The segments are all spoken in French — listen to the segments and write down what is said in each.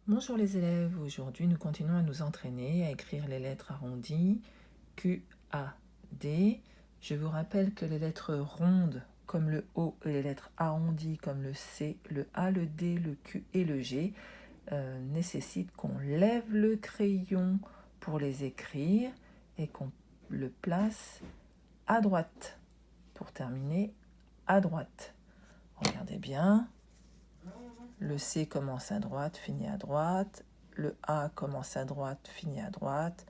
Bonjour les élèves, aujourd'hui nous continuons à nous entraîner à écrire les lettres arrondies Q, A, D. Je vous rappelle que les lettres rondes comme le O et les lettres arrondies comme le C, le A, le D, le Q et le G nécessitent qu'on lève le crayon pour les écrire et qu'on le place à droite pour terminer à droite. Regardez bien. Le C commence à droite, finit à droite. Le A commence à droite, finit à droite.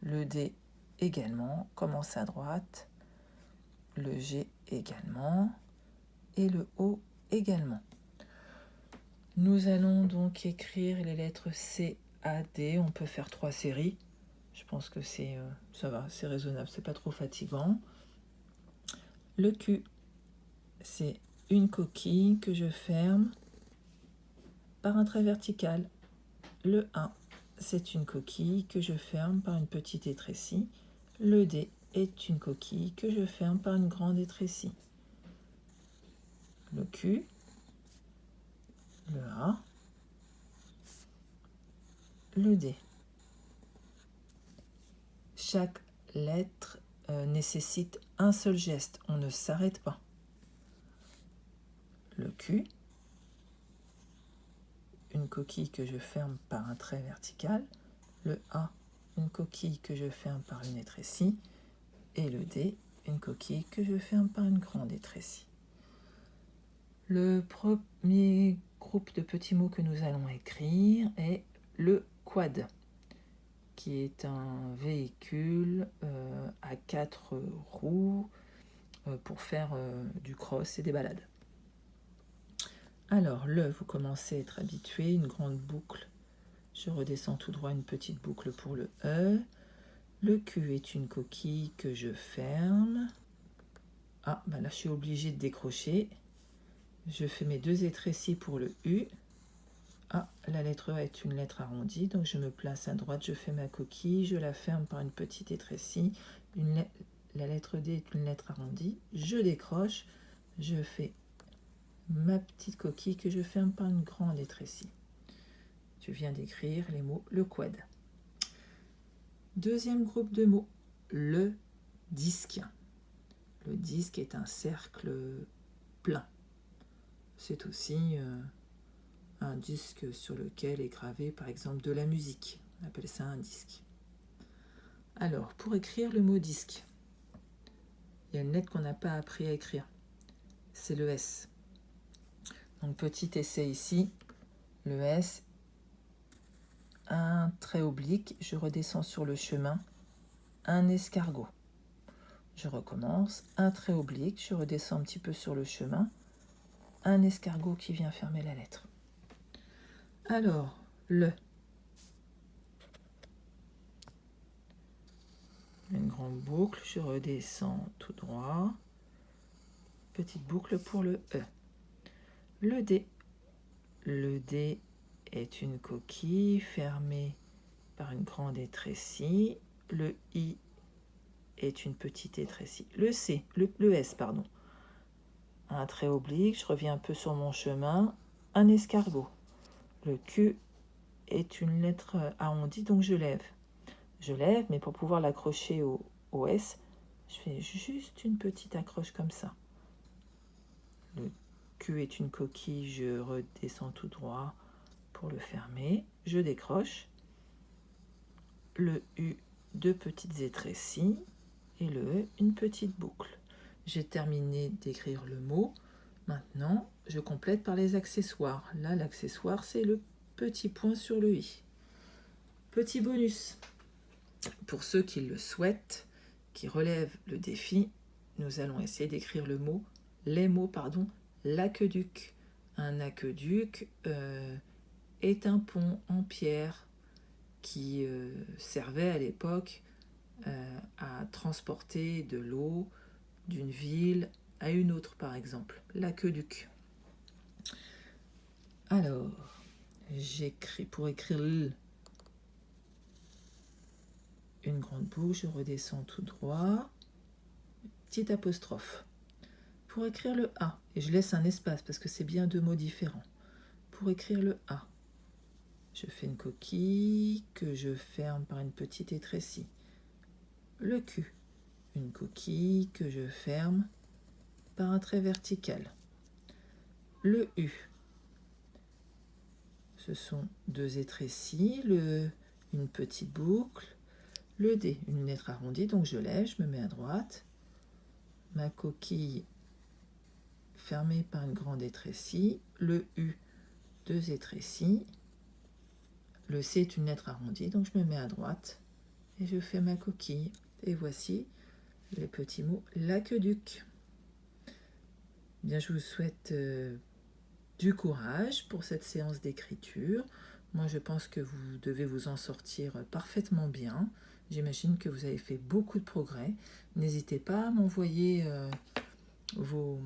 Le D également commence à droite. Le G également. Et le O également. Nous allons donc écrire les lettres C, A, D. On peut faire 3 séries. Je pense que ça va, c'est raisonnable, c'est pas trop fatigant. Le Q, c'est une coquille que je ferme par un trait vertical. Le A, c'est une coquille que je ferme par une petite étrécie. Le D est une coquille que je ferme par une grande étrécie. Le Q, le A, le D. Chaque lettre nécessite un seul geste, on ne s'arrête pas. Le Q, une coquille que je ferme par un trait vertical. Le A, une coquille que je ferme par une étrécie. Et le D, une coquille que je ferme par une grande étrécie. Le premier groupe de petits mots que nous allons écrire est le quad, qui est un véhicule à 4 roues pour faire du cross et des balades. Alors, vous commencez à être habitué, une grande boucle. Je redescends tout droit, une petite boucle pour le E. Le Q est une coquille que je ferme. Ah, ben là, je suis obligée de décrocher. Je fais mes 2 étrécies pour le U. Ah, la lettre E est une lettre arrondie, donc je me place à droite, je fais ma coquille, je la ferme par une petite étrécie. La lettre D est une lettre arrondie, je décroche, je fais ma petite coquille que je ferme par une grande étrécie. Je viens d'écrire les mots le quad. Deuxième groupe de mots, le disque. Le disque est un cercle plein. C'est aussi un disque sur lequel est gravé par exemple de la musique. On appelle ça un disque. Alors, pour écrire le mot disque, il y a une lettre qu'on n'a pas appris à écrire. C'est le S. Donc, petit essai ici. Le S, un trait oblique, je redescends sur le chemin, un escargot. Je recommence, un trait oblique, je redescends un petit peu sur le chemin, un escargot qui vient fermer la lettre. Alors, le. Une grande boucle, je redescends tout droit. Petite boucle pour le E. Le D. Le D est une coquille fermée par une grande étrécie. Le I est une petite étrécie. Le C, le S, pardon. Un trait oblique, je reviens un peu sur mon chemin. Un escargot. Le Q est une lettre arrondie, donc je lève. Je lève, mais pour pouvoir l'accrocher au S, je fais juste une petite accroche comme ça. Le Q est une coquille, je redescends tout droit pour le fermer. Je décroche. Le U, 2 petites étrécies. Et le E, une petite boucle. J'ai terminé d'écrire le mot. Maintenant, je complète par les accessoires. Là, l'accessoire, c'est le petit point sur le I. Petit bonus. Pour ceux qui le souhaitent, qui relèvent le défi, nous allons essayer d'écrire l'aqueduc. Un aqueduc est un pont en pierre qui servait à l'époque à transporter de l'eau d'une ville à une autre, par exemple. L'aqueduc. Alors, j'écris pour écrire L, une grande boucle, je redescends tout droit, petite apostrophe. Pour écrire le A, et je laisse un espace parce que c'est bien 2 mots différents. Pour écrire le A, Je fais une coquille que je ferme par une petite étrécie. Le Q, une coquille que je ferme par un trait vertical. Le U, ce sont deux étrécies, une petite boucle. Le D, une lettre arrondie, donc je lève, je me mets à droite. Ma coquille fermée par une grande étrécie. Le U, deux étrécies. Le C est une lettre arrondie, donc je me mets à droite et je fais ma coquille. Et voici les petits mots l'aqueduc. Bien, je vous souhaite du courage pour cette séance d'écriture. Moi, je pense que vous devez vous en sortir parfaitement bien. J'imagine que vous avez fait beaucoup de progrès. N'hésitez pas à m'envoyer vos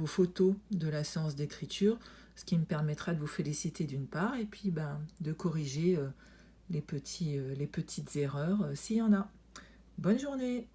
photos de la séance d'écriture, ce qui me permettra de vous féliciter d'une part, et puis de corriger les petites erreurs s'il y en a. Bonne journée!